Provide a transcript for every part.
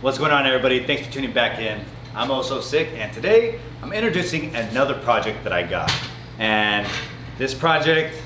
What's going on, everybody? Thanks for tuning back in. I'm Ososik, and today I'm introducing another project that I got. And this project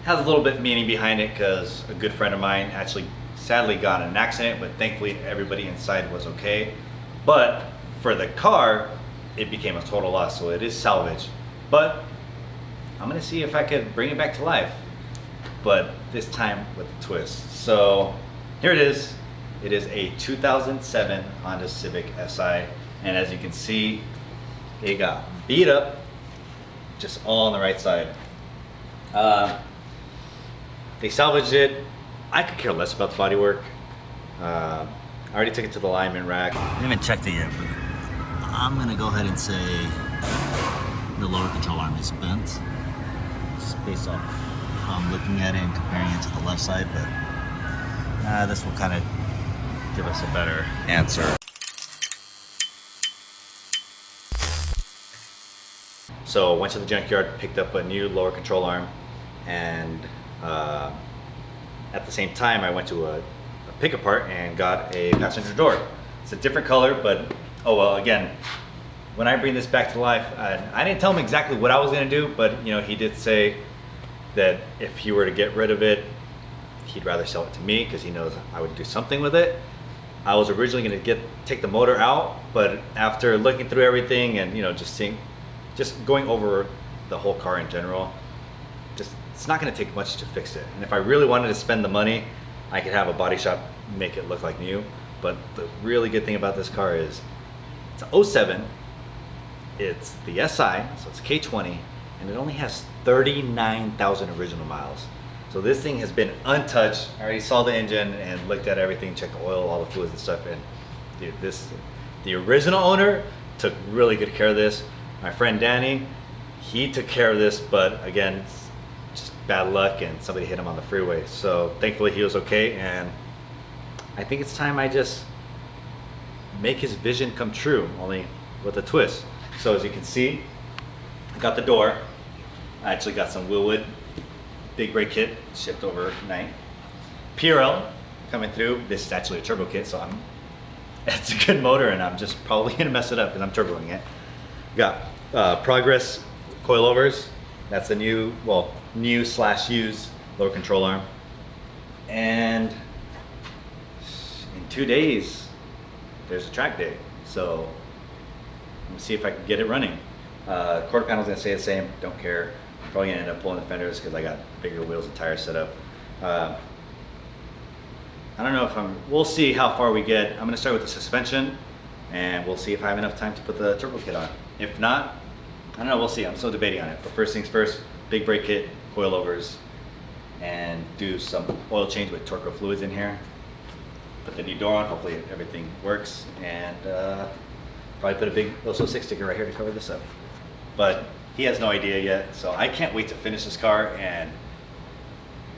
has a little bit of meaning behind it because a good friend of mine actually sadly got in an accident, but thankfully everybody inside was okay. But for the car, it became a total loss, so it is salvaged. But I'm gonna see if I could bring it back to life, but this time with a twist. So here it is. It is a 2007 Honda Civic Si, and as you can see, it got beat up just all on the right side. They salvaged it. I could care less about the bodywork. I already took it to the alignment rack. I haven't even checked it yet, but I'm gonna go ahead and say the lower control arm is bent, just based off how I'm looking at it and comparing it to the left side, but this will kind of give us a better answer. So I went to the junkyard, picked up a new lower control arm, and at the same time I went to a pick apart and got a passenger door. It's a different color, but oh well, again, when I bring this back to life, I didn't tell him exactly what I was gonna do, but you know, he did say that if he were to get rid of it, he'd rather sell it to me because he knows I would do something with it. I was originally going to take the motor out, but after looking through everything and just going over the whole car in general, it's not going to take much to fix it. And if I really wanted to spend the money, I could have a body shop make it look like new. But the really good thing about this car is it's an 07, it's the SI, so it's K20, and it only has 39,000 original miles. So this thing has been untouched. I already saw the engine and looked at everything, checked the oil, all the fluids and stuff. And dude, the original owner took really good care of this. My friend Danny, he took care of this, but again, it's just bad luck and somebody hit him on the freeway. So thankfully he was okay, and I think it's time I just make his vision come true, only with a twist. So as you can see, I got the door. I actually got some Wilwood big brake kit shipped overnight. PRL coming through. This is actually a turbo kit, so it's a good motor, and I'm just probably gonna mess it up because I'm turboing it. Got Progress Coilovers. That's a new slash used lower control arm. And in 2 days, there's a track day. So I'm gonna see if I can get it running. Quarter panel's gonna stay the same, don't care. Probably gonna end up pulling the fenders because I got bigger wheels and tires set up. I don't know if we'll see how far we get. I'm gonna start with the suspension, and we'll see if I have enough time to put the turbo kit on. If not, I don't know, we'll see. I'm still debating on it. But first things first, big brake kit, coilovers, and do some oil change with Torco fluids in here. Put the new door on, hopefully everything works, and probably put a big Ososik sticker right here to cover this up. But he has no idea yet, so I can't wait to finish this car and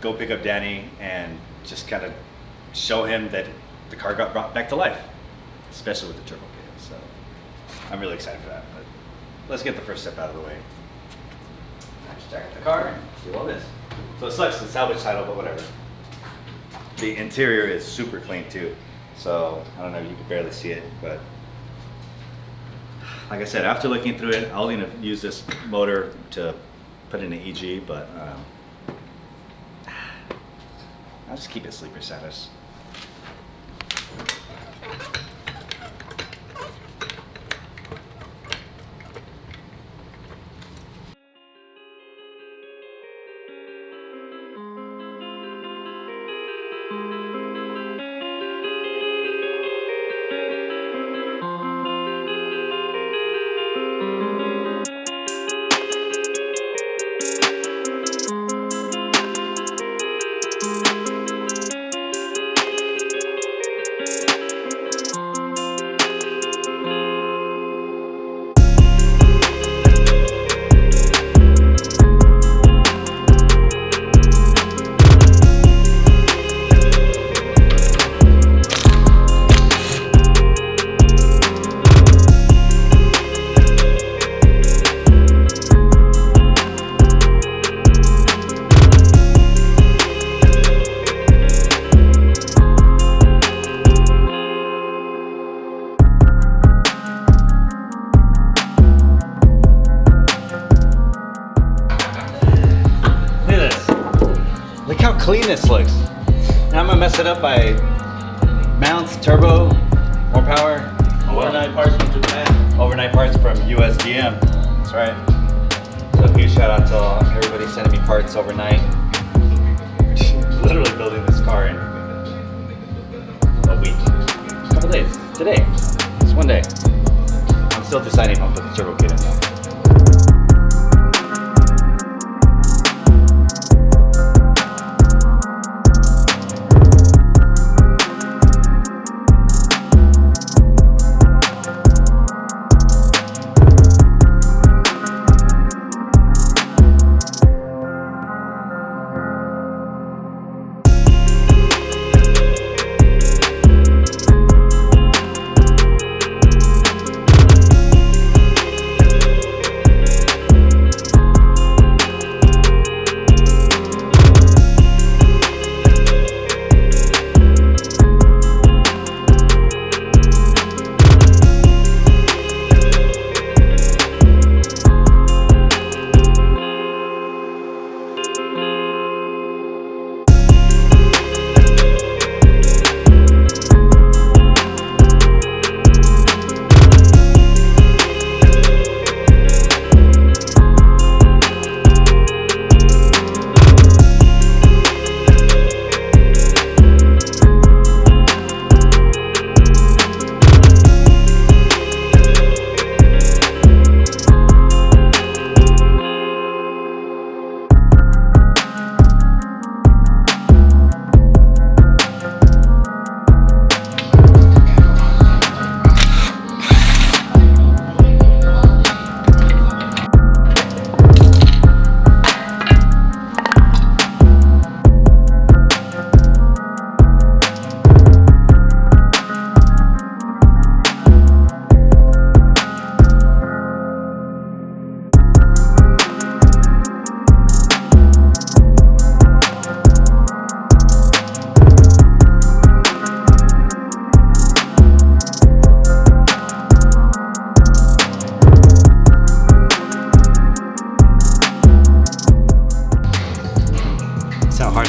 go pick up Danny and just kind of show him that the car got brought back to life, especially with the turbo kit. So I'm really excited for that, but let's get the first step out of the way. I just jack up the car and do all this. So it sucks, the salvage title, but whatever. The interior is super clean too, so I don't know if you can barely see it, but like I said, after looking through it, I was going to use this motor to put in an EG, but I'll just keep it sleeper status. slicks. Now I'm gonna mess it up by mounts, turbo, more power. Overnight parts from Japan. Overnight parts from USGM. That's right. So huge shout out to everybody sending me parts overnight. Literally building this car in a week. A couple days. Today. It's one day. I'm still deciding if I'm putting the turbo kit in though.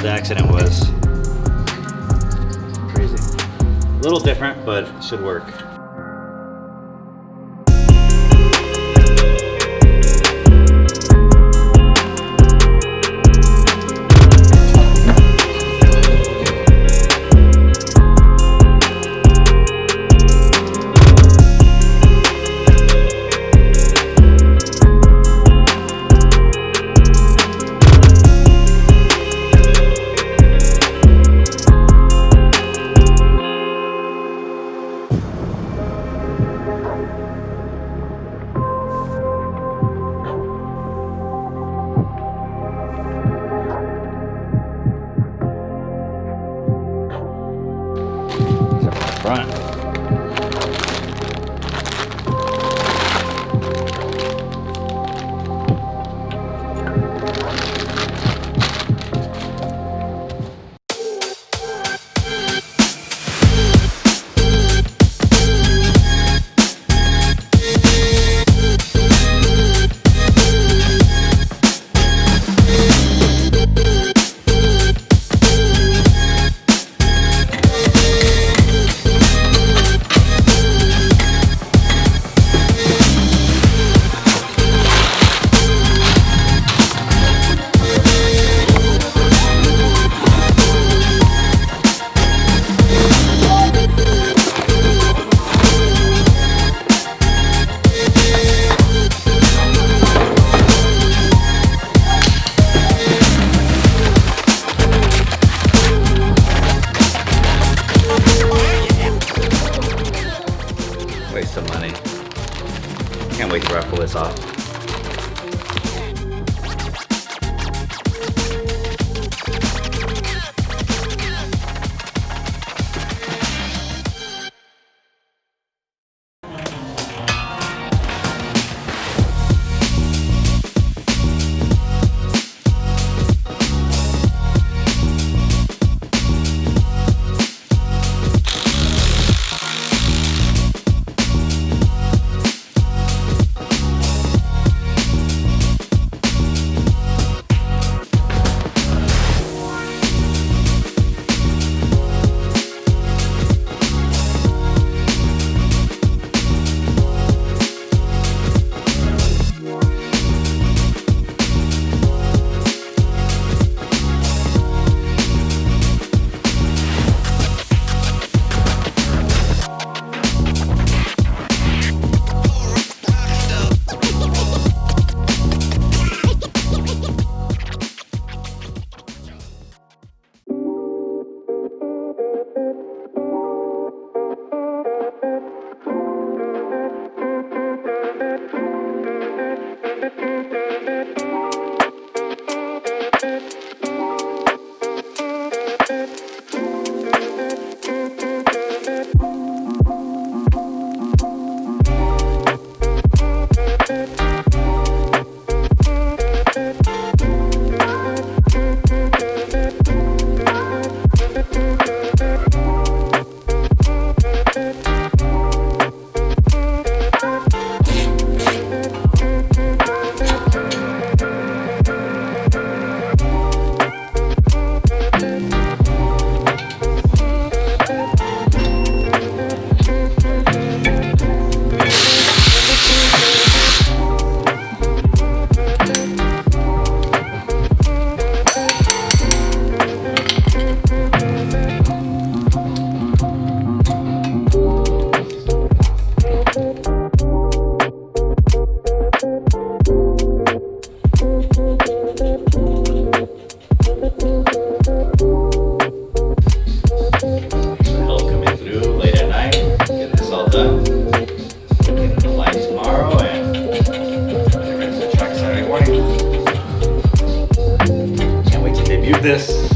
The accident was crazy. A little different, but should work. Front. Waste of money. Can't wait to raffle this off. done. Getting the lights tomorrow and ready for the track Saturday morning. Can't wait to debut this.